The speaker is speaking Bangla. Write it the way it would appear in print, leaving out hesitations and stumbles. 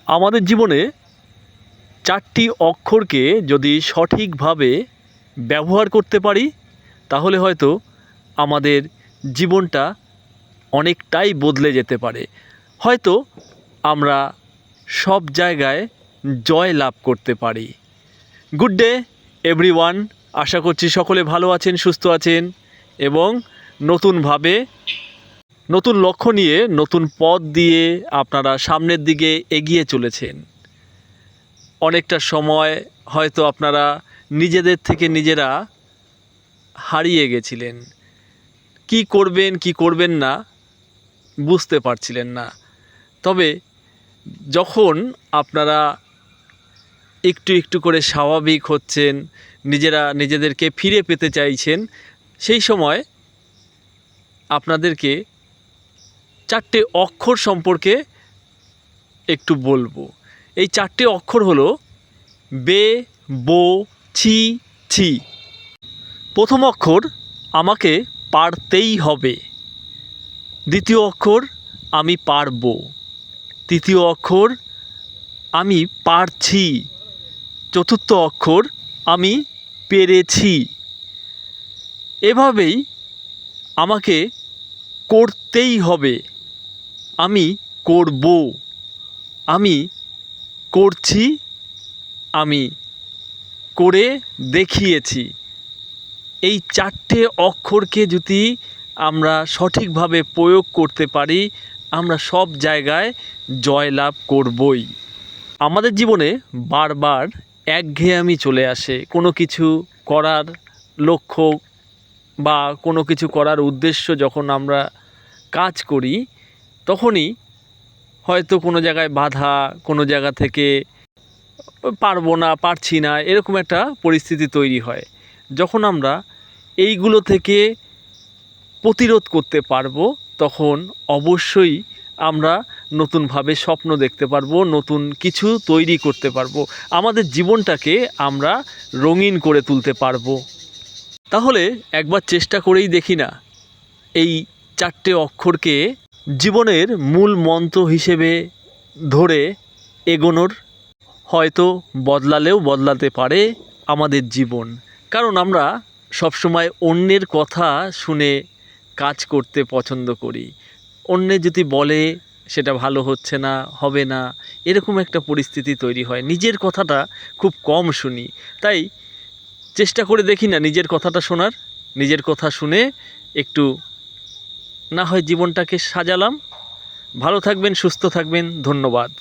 আমাদের জীবনে 4টি অক্ষরকে যদি সঠিকভাবে ব্যবহার করতে পারি তাহলে হয়তো আমাদের জীবনটা অনেকটাই বদলে যেতে পারে। হয়তো আমরা সব জায়গায় জয় লাভ করতে পারি। গুড ডে এভরিওয়ান, আশা করছি সকলে ভালো আছেন, সুস্থ আছেন এবং নতুনভাবে নতুন লক্ষ্য নিয়ে নতুন পথ দিয়ে আপনারা সামনের দিকে এগিয়ে চলেছেন। অনেকটা সময় হয়তো আপনারা নিজেদের থেকে নিজেরা হারিয়ে গেছিলেন, কি করবেন কি করবেন না বুঝতে পারছিলেন না। তবে যখন আপনারা একটু একটু করে স্বাভাবিক হচ্ছেন, নিজেরা নিজেদেরকে ফিরে পেতে চাইছেন, সেই সময় আপনাদেরকে 4টে অক্ষর সম্পর্কে একটু বলবো। এই 4টে অক্ষর হলো বে, বো, ছি, ছি। প্রথম অক্ষর আমাকে পারতেই হবে। দ্বিতীয় অক্ষর আমি পারবো। তৃতীয় অক্ষর আমি পারছি। চতুর্থ অক্ষর আমি পেরেছি। এভাবেই আমাকে করতেই হবে, আমি করব, আমি করছি, আমি করে দেখিয়েছি। এই 4টে অক্ষরকে যদি আমরা সঠিকভাবে প্রয়োগ করতে পারি আমরা সব জায়গায় জয়লাভ করবই। আমাদের জীবনে বারবার একঘেয়েমি চলে আসে। কোনো কিছু করার লক্ষ্য বা কোনো কিছু করার উদ্দেশ্য যখন আমরা কাজ করি তখনই হয়তো কোনো জায়গায় বাধা, কোনো জায়গা থেকে পারবো না, পারছি না, এরকম একটা পরিস্থিতি তৈরি হয়। যখন আমরা এইগুলো থেকে প্রতিরোধ করতে পারবো তখন অবশ্যই আমরা নতুনভাবে স্বপ্ন দেখতে পারবো, নতুন কিছু তৈরি করতে পারবো, আমাদের জীবনটাকে আমরা রঙিন করে তুলতে পারবো। তাহলে একবার চেষ্টা করেই দেখি না এই 4টে অক্ষরকে জীবনের মূল মন্ত্র হিসেবে ধরে এগোনোর। হয়তো বদলালেও বদলাতে পারে আমাদের জীবন, কারণ আমরা সবসময় অন্যের কথা শুনে কাজ করতে পছন্দ করি। অন্যে যদি বলে সেটা ভালো হচ্ছে না, হবে না, এরকম একটা পরিস্থিতি তৈরি হয়। নিজের কথাটা খুব কম শুনি, তাই চেষ্টা করে দেখি না নিজের কথাটা শোনার। নিজের কথা শুনে একটু না হয় জীবনটাকে সাজালাম। ভালো থাকবেন, সুস্থ থাকবেন, ধন্যবাদ।